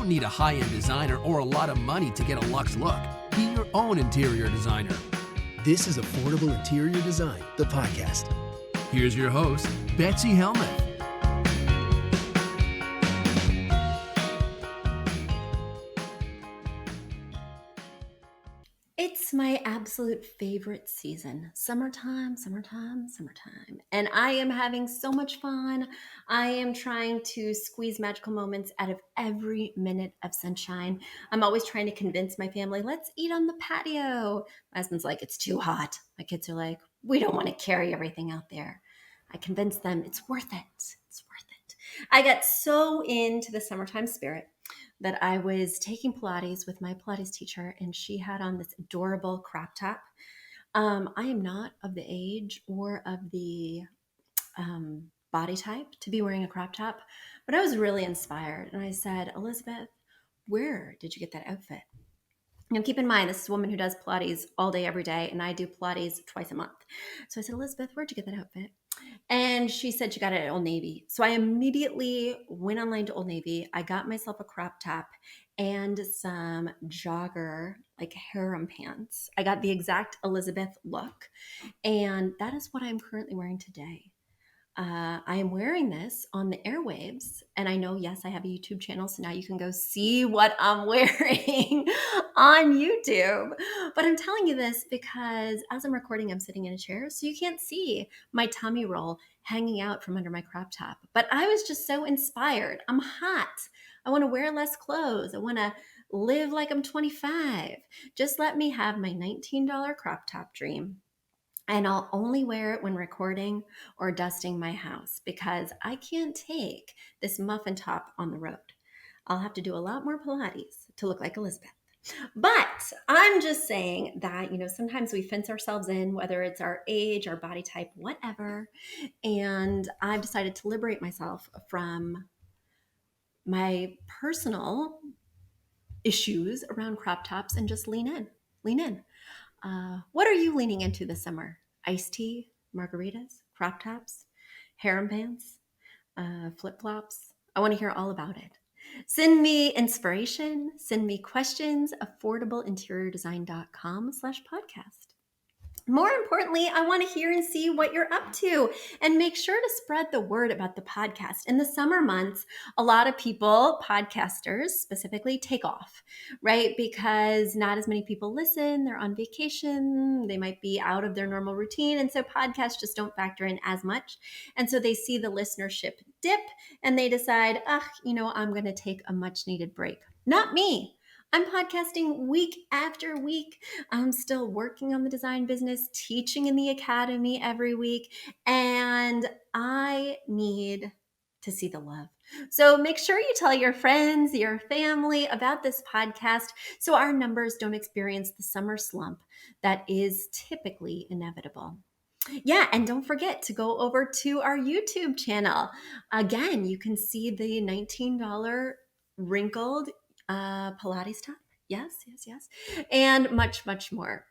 don't need a high-end designer or a lot of money to get a luxe look. Be your own interior designer. This is Affordable Interior Design, the podcast. Here's your host, Betsy Helmuth. It's my absolute favorite season. Summertime. And I am having so much fun. I am trying to squeeze magical moments out of every minute of sunshine. I'm always trying to convince my family, let's eat on the patio. My husband's like, it's too hot. My kids are like, we don't want to carry everything out there. I convince them it's worth it. It's worth it. I got so into the summertime spirit that I was taking Pilates with my Pilates teacher, and she had on this adorable crop top. I am not of the age or of the body type to be wearing a crop top, but I was really inspired. And I said, Elizabeth, where did you get that outfit? Now, keep in mind, this is a woman who does Pilates all day, every day, and I do Pilates twice a month. So I said, Elizabeth, where'd you get that outfit? And she said she got it at Old Navy. So I immediately went online to Old Navy. I got myself a crop top and some jogger, like harem pants. I got the exact Elizabeth look. And that is what I'm currently wearing today. I am wearing this on the airwaves, and I know, yes, I have a YouTube channel, so now you can go see what I'm wearing on YouTube. But I'm telling you this because as I'm recording, I'm sitting in a chair, so you can't see my tummy roll hanging out from under my crop top. But I was just so inspired. I'm hot. I want to wear less clothes. I want to live like I'm 25. Just let me have my $19 crop top dream. And I'll only wear it when recording or dusting my house because I can't take this muffin top on the road. I'll have to do a lot more Pilates to look like Elizabeth. But I'm just saying that, sometimes we fence ourselves in, whether it's our age, our body type, whatever. And I've decided to liberate myself from my personal issues around crop tops and just lean in. What are you leaning into this summer? Iced tea, margaritas, crop tops, harem pants, flip-flops? I want to hear all about it. Send me inspiration, send me questions, affordableinteriordesign.com/podcast. More importantly, I want to hear and see what you're up to, and make sure to spread the word about the podcast. In the summer months, a lot of people, podcasters specifically, take off, right? Because not as many people listen, they're on vacation, they might be out of their normal routine. And so podcasts just don't factor in as much. And so they see the listenership dip and they decide, I'm going to take a much needed break. Not me. I'm podcasting week after week. I'm still working on the design business, teaching in the academy every week, and I need to see the love. So make sure you tell your friends, your family about this podcast so our numbers don't experience the summer slump that is typically inevitable. Yeah, and don't forget to go over to our YouTube channel. Again, you can see the $19 wrinkled Pilates top. Yes. And much, much more.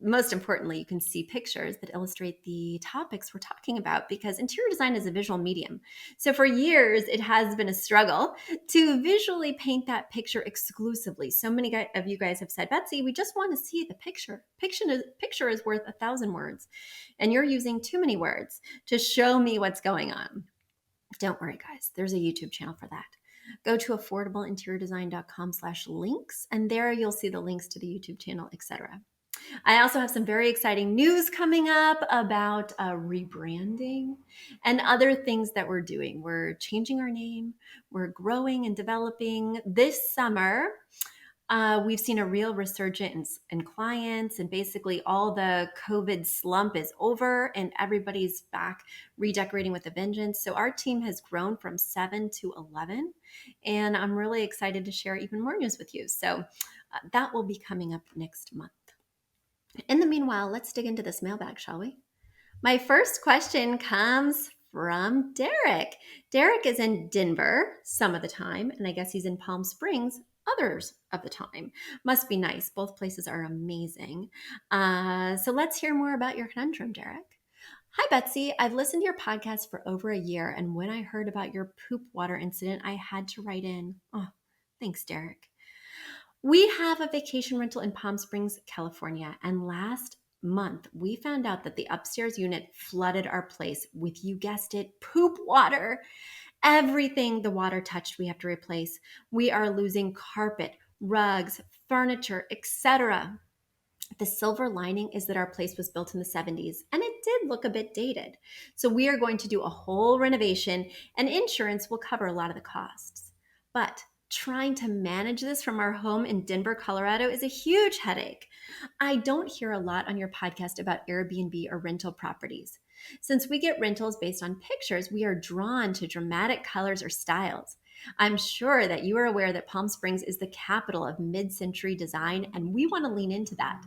Most importantly, you can see pictures that illustrate the topics we're talking about because interior design is a visual medium. So for years, it has been a struggle to visually paint that picture exclusively. So many of you guys have said, Betsy, we just want to see the picture. Picture is worth 1,000 words, and you're using too many words to show me what's going on. Don't worry, guys. There's a YouTube channel for that. Go to affordableinteriordesign.com/links, and there you'll see the links to the YouTube channel, etc. I also have some very exciting news coming up about rebranding and other things that we're doing. We're changing our name. We're growing and developing. This summer, we've seen a real resurgence in clients, and basically all the COVID slump is over and everybody's back redecorating with a vengeance. So our team has grown from 7 to 11, and I'm really excited to share even more news with you. So that will be coming up next month. In the meanwhile, let's dig into this mailbag, shall we? My first question comes from Derek. Derek is in Denver some of the time, and I guess he's in Palm Springs others of the time. Must be nice. Both places are amazing. So let's hear more about your conundrum, Derek. Hi, Betsy. I've listened to your podcast for over a year, and when I heard about your poop water incident, I had to write in. Oh, thanks, Derek. We have a vacation rental in Palm Springs, California, and last month we found out that the upstairs unit flooded our place with, you guessed it, poop water. Everything the water touched, we have to replace. We are losing carpet, rugs, furniture, etc. The silver lining is that our place was built in the 70s and it did look a bit dated. So we are going to do a whole renovation and insurance will cover a lot of the costs. But trying to manage this from our home in Denver, Colorado is a huge headache. I don't hear a lot on your podcast about Airbnb or rental properties. Since we get rentals based on pictures, we are drawn to dramatic colors or styles. I'm sure that you are aware that Palm Springs is the capital of mid century design, and we want to lean into that.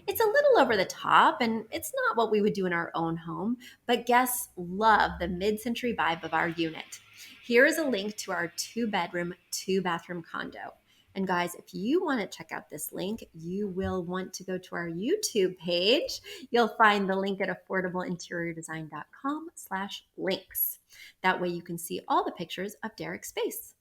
It's a little over the top and it's not what we would do in our own home, but guests love the mid century vibe of our unit. Here is a link to our 2-bedroom, 2-bathroom condo. And guys, if you want to check out this link, you will want to go to our YouTube page. You'll find the link at affordableinteriordesign.com/links. That way you can see all the pictures of Derek's space.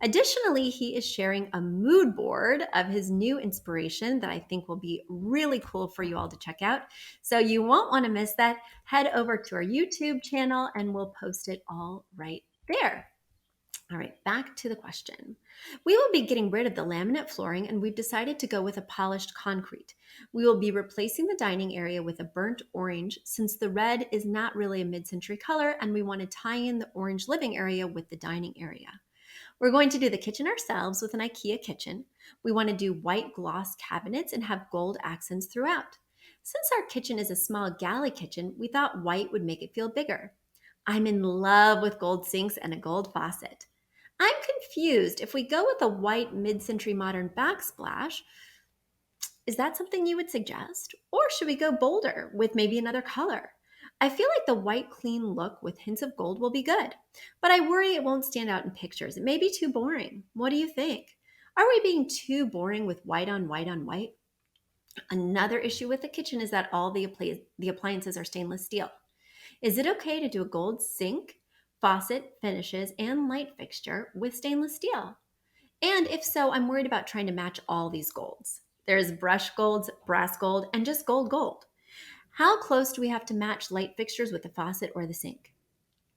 Additionally, he is sharing a mood board of his new inspiration that I think will be really cool for you all to check out. So you won't want to miss that. Head over to our YouTube channel and we'll post it all right there. All right, back to the question. We will be getting rid of the laminate flooring and we've decided to go with a polished concrete. We will be replacing the dining area with a burnt orange since the red is not really a mid-century color and we want to tie in the orange living area with the dining area. We're going to do the kitchen ourselves with an IKEA kitchen. We want to do white gloss cabinets and have gold accents throughout. Since our kitchen is a small galley kitchen, we thought white would make it feel bigger. I'm in love with gold sinks and a gold faucet. I'm confused. If we go with a white mid-century modern backsplash, is that something you would suggest? Or should we go bolder with maybe another color? I feel like the white clean look with hints of gold will be good, but I worry it won't stand out in pictures. It may be too boring. What do you think? Are we being too boring with white on white on white? Another issue with the kitchen is that all the appliances are stainless steel. Is it okay to do a gold sink, faucet, finishes, and light fixture with stainless steel? And if so, I'm worried about trying to match all these golds. There's brush golds, brass gold, and just gold. How close do we have to match light fixtures with the faucet or the sink?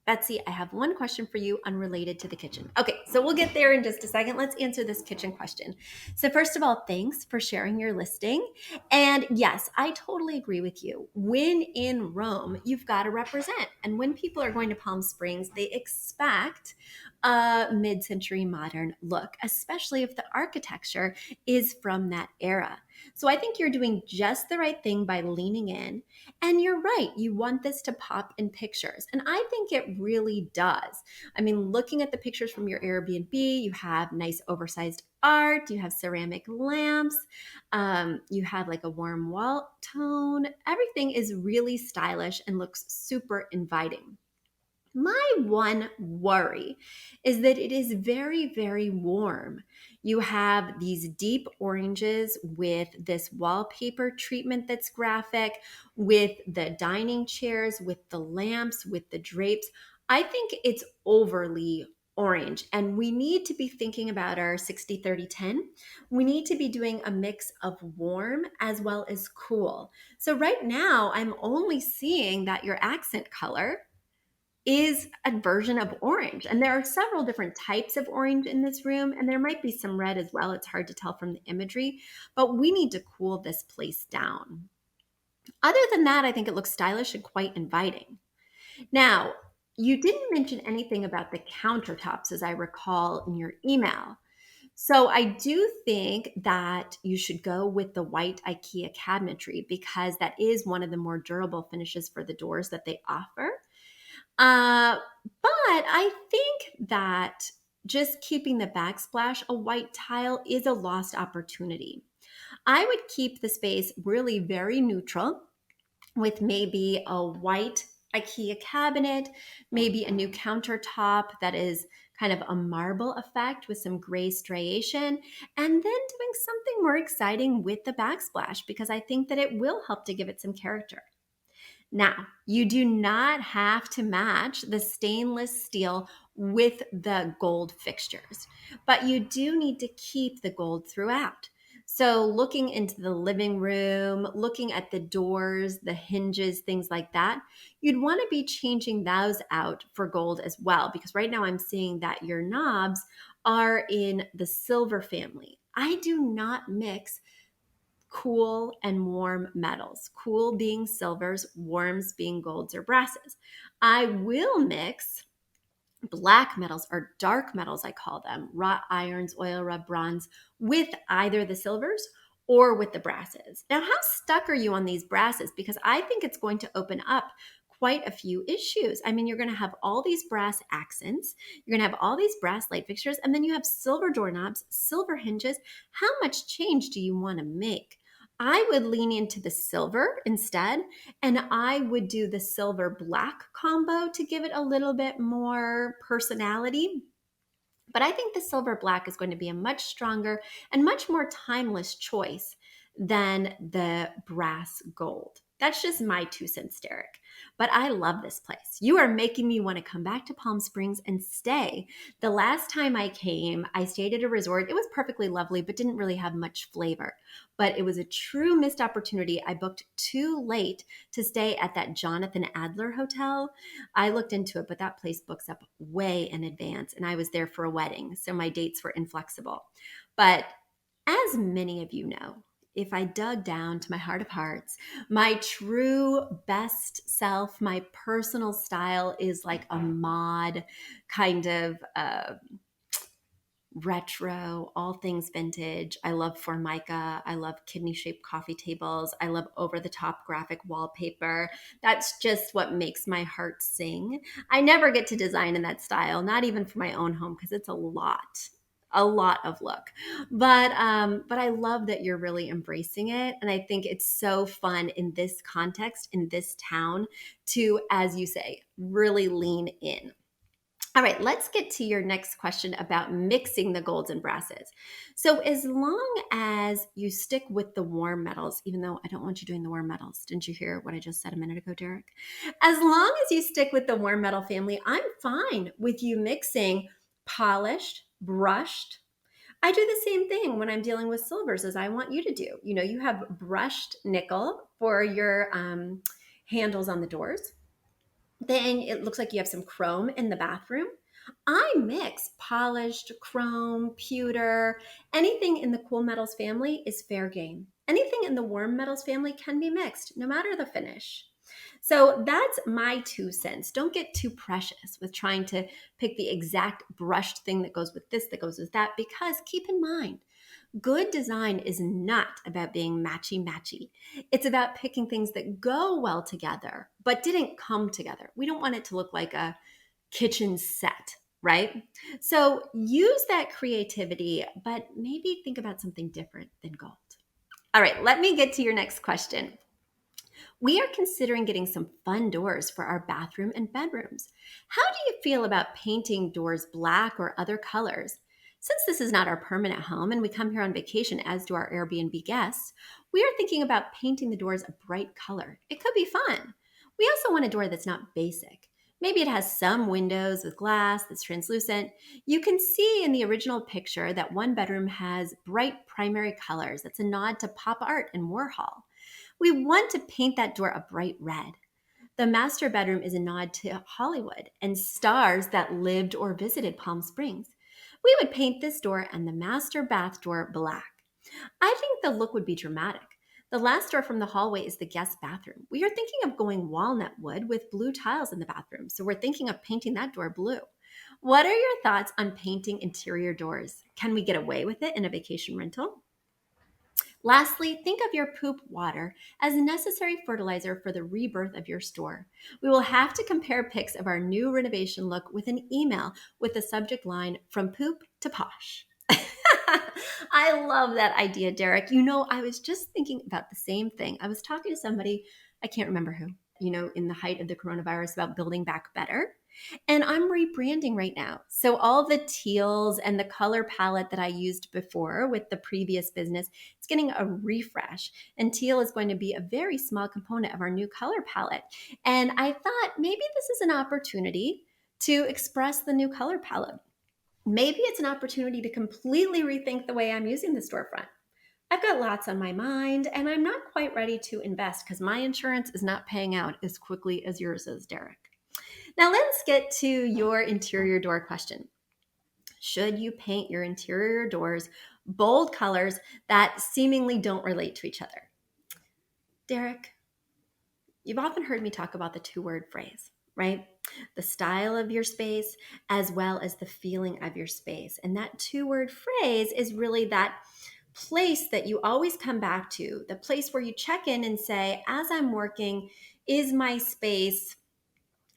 Betsy, I have one question for you unrelated to the kitchen. Okay, so we'll get there in just a second. Let's answer this kitchen question. So, first of all, thanks for sharing your listing. And yes, I totally agree with you. When in Rome, you've got to represent. And when people are going to Palm Springs, they expect a mid century modern look, especially if the architecture is from that era. So, I think you're doing just the right thing by leaning in. And you're right, you want this to pop in pictures. And I think it really does. I mean, looking at the pictures from your Airbnb, you have nice oversized art, you have ceramic lamps, you have like a warm wall tone. Everything is really stylish and looks super inviting. My one worry is that it is very, very warm. You have these deep oranges with this wallpaper treatment that's graphic, with the dining chairs, with the lamps, with the drapes. I think it's overly orange, and we need to be thinking about our 60-30-10. We need to be doing a mix of warm as well as cool. So, right now, I'm only seeing that your accent color is a version of orange. And there are several different types of orange in this room, and there might be some red as well. It's hard to tell from the imagery, but we need to cool this place down. Other than that, I think it looks stylish and quite inviting. Now, you didn't mention anything about the countertops, as I recall in your email. So I do think that you should go with the white IKEA cabinetry because that is one of the more durable finishes for the doors that they offer. Uh, but I think that just keeping the backsplash a white tile is a lost opportunity. I would keep the space really very neutral with maybe a white IKEA cabinet, maybe a new countertop that is kind of a marble effect with some gray striation, and then doing something more exciting with the backsplash because I think that it will help to give it some character. Now, you do not have to match the stainless steel with the gold fixtures, but you do need to keep the gold throughout. So, looking into the living room, looking at the doors, the hinges, things like that, you'd want to be changing those out for gold as well, because right now I'm seeing that your knobs are in the silver family. I do not mix cool and warm metals, cool being silvers, warms being golds or brasses. I will mix black metals or dark metals, I call them, wrought irons, oil rub bronze, with either the silvers or with the brasses. Now, how stuck are you on these brasses? Because I think it's going to open up quite a few issues. I mean, you're going to have all these brass accents, you're going to have all these brass light fixtures, and then you have silver doorknobs, silver hinges. How much change do you want to make? I would lean into the silver instead, and I would do the silver black combo to give it a little bit more personality. But I think the silver black is going to be a much stronger and much more timeless choice than the brass gold. That's just my 2 cents, Derek. But I love this place. You are making me want to come back to Palm Springs and stay. The last time I came, I stayed at a resort. It was perfectly lovely, but didn't really have much flavor. But it was a true missed opportunity. I booked too late to stay at that Jonathan Adler hotel. I looked into it, but that place books up way in advance, and I was there for a wedding, so my dates were inflexible. But as many of you know, if I dug down to my heart of hearts, my true best self, my personal style is like a mod kind of retro, all things vintage. I love Formica. I love kidney shaped coffee tables. I love over the top graphic wallpaper. That's just what makes my heart sing. I never get to design in that style, not even for my own home, because it's a lot of look. But I love that you're really embracing it. And I think it's so fun in this context, in this town, to, as you say, really lean in. All right, let's get to your next question about mixing the golds and brasses. So, as long as you stick with the warm metals, even though I don't want you doing the warm metals, didn't you hear what I just said a minute ago, Derek? As long as you stick with the warm metal family, I'm fine with you mixing polished, brushed. I do the same thing when I'm dealing with silvers as I want you to do. You know, you have brushed nickel for your handles on the doors. Then it looks like you have some chrome in the bathroom. I mix polished, chrome, pewter, anything in the cool metals family is fair game. Anything in the warm metals family can be mixed, no matter the finish. So that's my 2 cents. Don't get too precious with trying to pick the exact brushed thing that goes with this, that goes with that, because keep in mind, good design is not about being matchy-matchy. It's about picking things that go well together, but didn't come together. We don't want it to look like a kitchen set, right? So use that creativity, but maybe think about something different than gold. All right, let me get to your next question. We are considering getting some fun doors for our bathroom and bedrooms. How do you feel about painting doors black or other colors? Since this is not our permanent home and we come here on vacation, as do our Airbnb guests, we are thinking about painting the doors a bright color. It could be fun. We also want a door that's not basic. Maybe it has some windows with glass that's translucent. You can see in the original picture that one bedroom has bright primary colors. That's a nod to pop art and Warhol. We want to paint that door a bright red. The master bedroom is a nod to Hollywood and stars that lived or visited Palm Springs. We would paint this door and the master bath door black. I think the look would be dramatic. The last door from the hallway is the guest bathroom. We are thinking of going walnut wood with blue tiles in the bathroom, so we're thinking of painting that door blue. What are your thoughts on painting interior doors? Can we get away with it in a vacation rental? Lastly, think of your poop water as necessary fertilizer for the rebirth of your store. We will have to compare pics of our new renovation look with an email with the subject line, "From poop to posh." I love that idea, Derek. You know, I was just thinking about the same thing. I was talking to somebody, I can't remember who, in the height of the coronavirus about building back better. And I'm rebranding right now. So all the teals and the color palette that I used before with the previous business, it's getting a refresh. And teal is going to be a very small component of our new color palette. And I thought maybe this is an opportunity to express the new color palette. Maybe it's an opportunity to completely rethink the way I'm using the storefront. I've got lots on my mind and I'm not quite ready to invest because my insurance is not paying out as quickly as yours is, Derek. Now let's get to your interior door question. Should you paint your interior doors bold colors that seemingly don't relate to each other? Derek, you've often heard me talk about the two-word phrase, right? The style of your space as well as the feeling of your space. And that two-word phrase is really that place that you always come back to, the place where you check in and say, as I'm working, is my space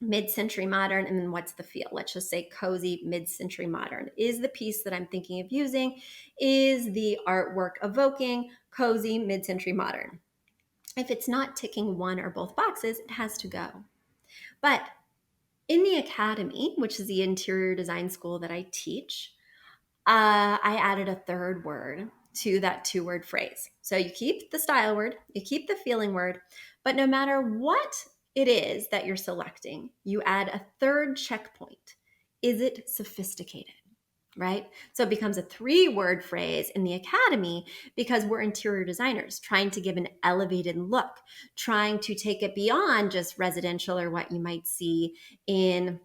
mid-century modern? And then what's the feel? Let's just say cozy mid-century modern. Is the piece that I'm thinking of using, is the artwork evoking cozy mid-century modern? If it's not ticking one or both boxes, it has to go. But in the academy, which is the interior design school that I teach, I added a third word to that two-word phrase. So you keep the style word, you keep the feeling word, but no matter what it is that you're selecting, you add a third checkpoint. Is it sophisticated? Right? So it becomes a three-word phrase in the academy because we're interior designers trying to give an elevated look, trying to take it beyond just residential or what you might see in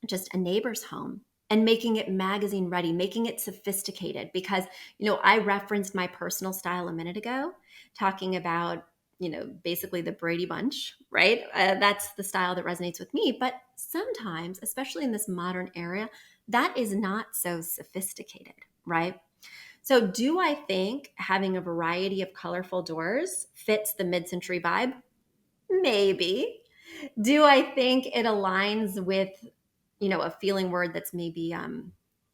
just a neighbor's home and making it magazine ready, making it sophisticated. Because, I referenced my personal style a minute ago, talking about, basically the Brady Bunch, right? That's the style that resonates with me. But sometimes, especially in this modern era, that is not so sophisticated, right? So do I think having a variety of colorful doors fits the mid-century vibe? Maybe. Do I think it aligns with, a feeling word that's maybe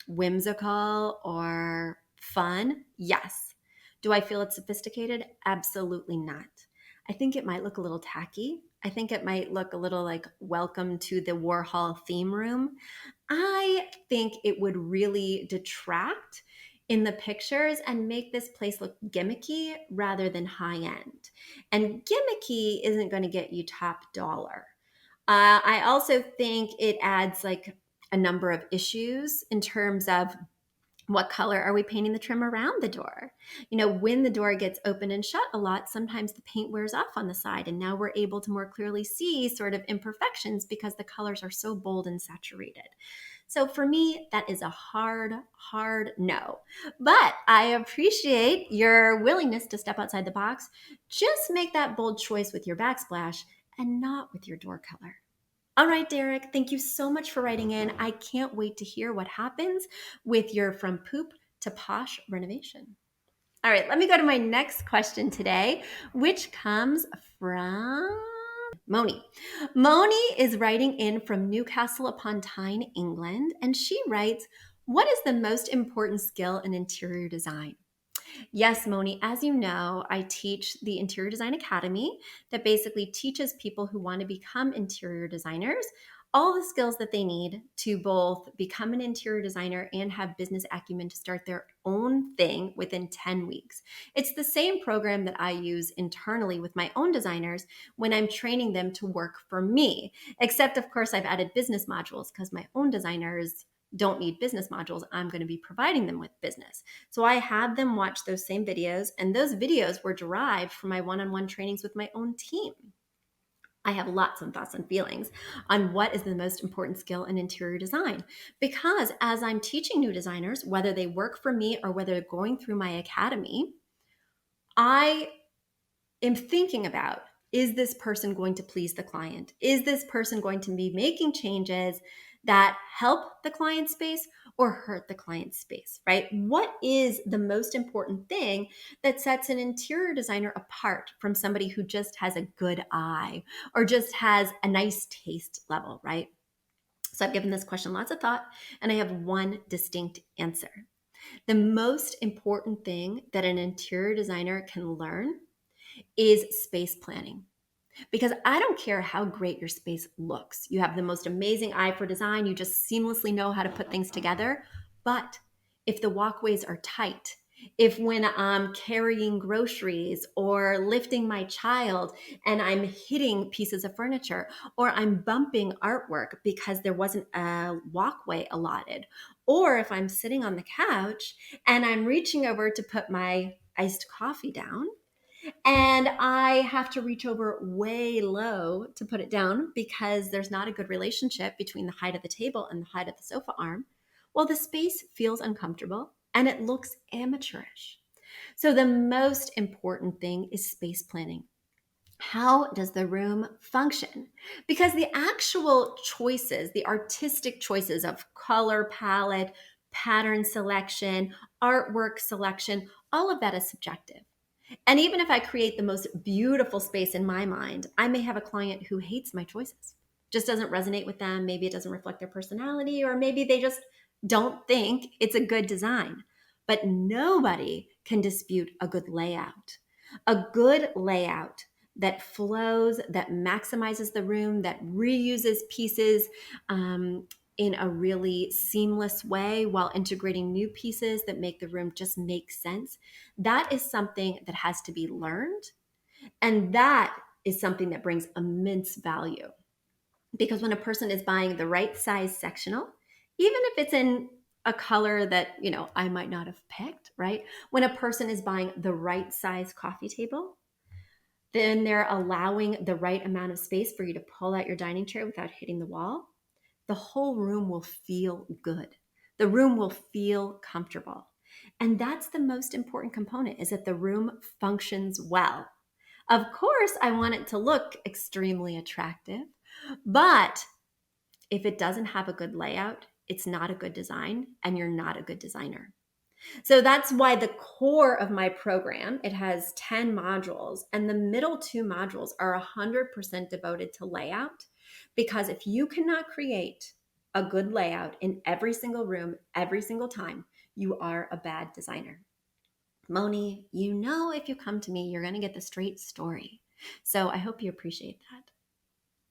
whimsical or fun? Yes. Do I feel it's sophisticated? Absolutely not. I think it might look a little tacky. I think it might look a little like welcome to the Warhol theme room. I think it would really detract in the pictures and make this place look gimmicky rather than high end. And gimmicky isn't going to get you top dollar. I also think it adds like a number of issues in terms of what color are we painting the trim around the door? When the door gets open and shut a lot, sometimes the paint wears off on the side, and now we're able to more clearly see sort of imperfections because the colors are so bold and saturated. So for me, that is a hard no. But I appreciate your willingness to step outside the box. Just make that bold choice with your backsplash and not with your door color. All right, Derek, thank you so much for writing in. I can't wait to hear what happens with your From Poop to Posh renovation. All right, let me go to my next question today, which comes from Moni. Moni is writing in from Newcastle upon Tyne, England, and she writes, what is the most important skill in interior design? Yes, Moni, as you know, I teach the Interior Design Academy that basically teaches people who want to become interior designers all the skills that they need to both become an interior designer and have business acumen to start their own thing within 10 weeks. It's the same program that I use internally with my own designers when I'm training them to work for me, except of course I've added business modules because my own designers don't need business modules. I'm going to be providing them with business. So I had them watch those same videos, and those videos were derived from my one-on-one trainings with my own team. I have lots of thoughts and feelings on what is the most important skill in interior design. Because as I'm teaching new designers, whether they work for me or whether they're going through my academy, I am thinking about, is this person going to please the client? Is this person going to be making changes that help the client's space or hurt the client's space, right? What is the most important thing that sets an interior designer apart from somebody who just has a good eye or just has a nice taste level, right? So I've given this question lots of thought, and I have one distinct answer. The most important thing that an interior designer can learn is space planning. Because I don't care how great your space looks. You have the most amazing eye for design. You just seamlessly know how to put things together. But if the walkways are tight, if when I'm carrying groceries or lifting my child and I'm hitting pieces of furniture or I'm bumping artwork because there wasn't a walkway allotted, or if I'm sitting on the couch and I'm reaching over to put my iced coffee down, and I have to reach over way low to put it down because there's not a good relationship between the height of the table and the height of the sofa arm. Well, the space feels uncomfortable and it looks amateurish. So, the most important thing is space planning. How does the room function? Because the actual choices, the artistic choices of color palette, pattern selection, artwork selection, all of that is subjective. And even if I create the most beautiful space in my mind, I may have a client who hates my choices, just doesn't resonate with them. Maybe it doesn't reflect their personality, or maybe they just don't think it's a good design. But nobody can dispute a good layout. A good layout that flows, that maximizes the room, that reuses pieces in a really seamless way while integrating new pieces that make the room just make sense. That is something that has to be learned. And that is something that brings immense value. Because when a person is buying the right size sectional, even if it's in a color that, I might not have picked, right? When a person is buying the right size coffee table, then they're allowing the right amount of space for you to pull out your dining chair without hitting the wall. The whole room will feel good. The room will feel comfortable. And that's the most important component, is that the room functions well. Of course, I want it to look extremely attractive, but if it doesn't have a good layout, it's not a good design, and you're not a good designer. So that's why the core of my program, it has 10 modules, and the middle 2 modules are 100% devoted to layout. Because if you cannot create a good layout in every single room, every single time, you are a bad designer. Moni, if you come to me, you're going to get the straight story. So I hope you appreciate that.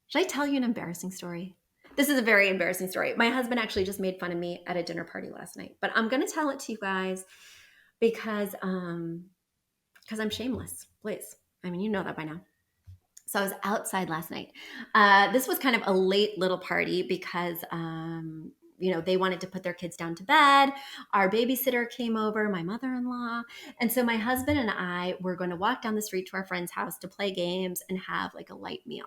Should I tell you an embarrassing story? This is a very embarrassing story. My husband actually just made fun of me at a dinner party last night, but I'm going to tell it to you guys because I'm shameless. Please. I mean, you know that by now. So I was outside last night. This was kind of a late little party because, they wanted to put their kids down to bed. Our babysitter came over, my mother-in-law. And so my husband and I were going to walk down the street to our friend's house to play games and have like a light meal.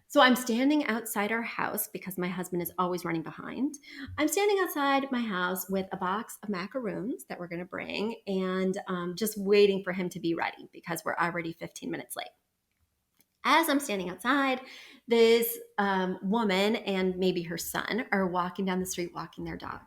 So I'm standing outside our house because my husband is always running behind. I'm standing outside my house with a box of macaroons that we're going to bring and just waiting for him to be ready because we're already 15 minutes late. As I'm standing outside, this woman and maybe her son are walking down the street, walking their dog.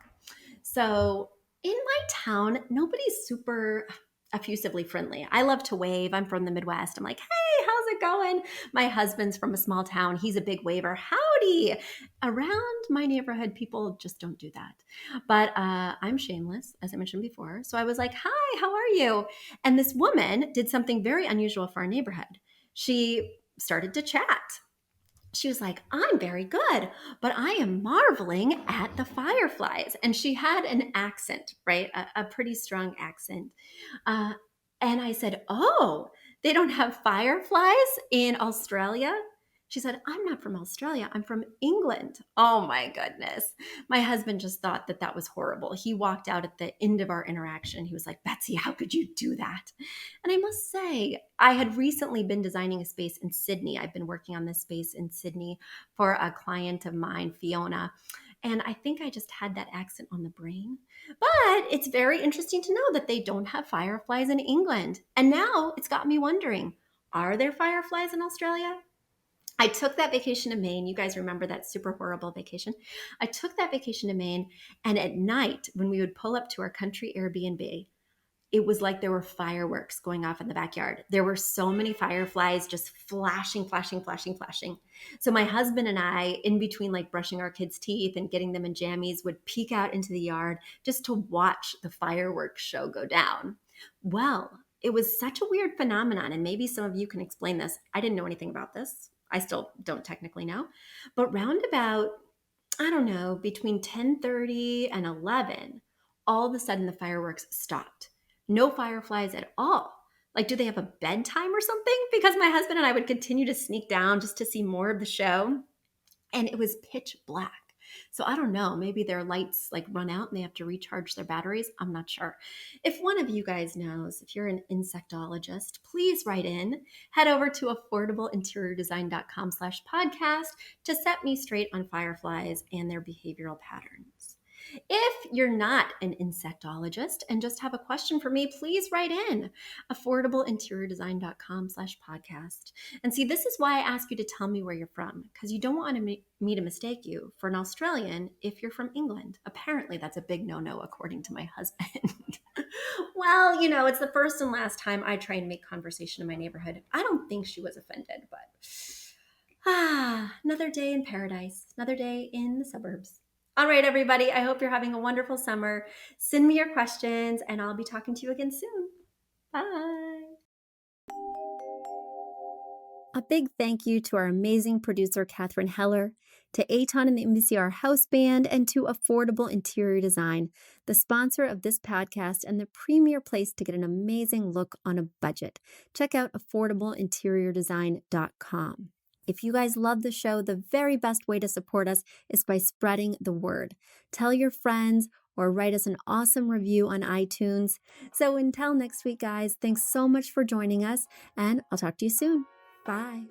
So in my town, nobody's super effusively friendly. I love to wave. I'm from the Midwest. I'm like, hey, how's it going? My husband's from a small town. He's a big waver. Howdy. Around my neighborhood, people just don't do that. But I'm shameless, as I mentioned before. So I was like, hi, how are you? And this woman did something very unusual for our neighborhood. She started to chat. She was like, I'm very good, but I am marveling at the fireflies. And she had an accent, right? A pretty strong accent. And I said, oh, they don't have fireflies in Australia? She said, I'm not from Australia. I'm from England. Oh my goodness. My husband just thought that that was horrible. He walked out at the end of our interaction. He was like, Betsy, how could you do that? And I must say, I had recently been designing a space in Sydney. I've been working on this space in Sydney for a client of mine, Fiona. And I think I just had that accent on the brain. But it's very interesting to know that they don't have fireflies in England. And now it's got me wondering, are there fireflies in Australia? I took that vacation to Maine. You guys remember that super horrible vacation? I took that vacation to Maine, and at night, when we would pull up to our country Airbnb, it was like there were fireworks going off in the backyard. There were so many fireflies just flashing, flashing, flashing, flashing. So my husband and I, in between like brushing our kids' teeth and getting them in jammies, would peek out into the yard just to watch the fireworks show go down. Well, it was such a weird phenomenon. And maybe some of you can explain this. I didn't know anything about this. I still don't technically know. But round about, I don't know, between 10:30 and 11, all of a sudden the fireworks stopped. No fireflies at all. Like, do they have a bedtime or something? Because my husband and I would continue to sneak down just to see more of the show. And it was pitch black. So I don't know, maybe their lights like run out and they have to recharge their batteries. I'm not sure. If one of you guys knows, if you're an insectologist, please write in. Head over to affordableinteriordesign.com/podcast to set me straight on fireflies and their behavioral patterns. If you're not an insectologist and just have a question for me, please write in affordableinteriordesign.com/podcast. And see, this is why I ask you to tell me where you're from, because you don't want me to mistake you for an Australian if you're from England. Apparently, that's a big no-no, according to my husband. Well, it's the first and last time I try and make conversation in my neighborhood. I don't think she was offended, but another day in paradise, another day in the suburbs. All right, everybody, I hope you're having a wonderful summer. Send me your questions, and I'll be talking to you again soon. Bye. A big thank you to our amazing producer, Catherine Heller, to Aton and the MCR House Band, and to Affordable Interior Design, the sponsor of this podcast and the premier place to get an amazing look on a budget. Check out affordableinteriordesign.com. If you guys love the show, the very best way to support us is by spreading the word. Tell your friends or write us an awesome review on iTunes. So until next week, guys, thanks so much for joining us, and I'll talk to you soon. Bye.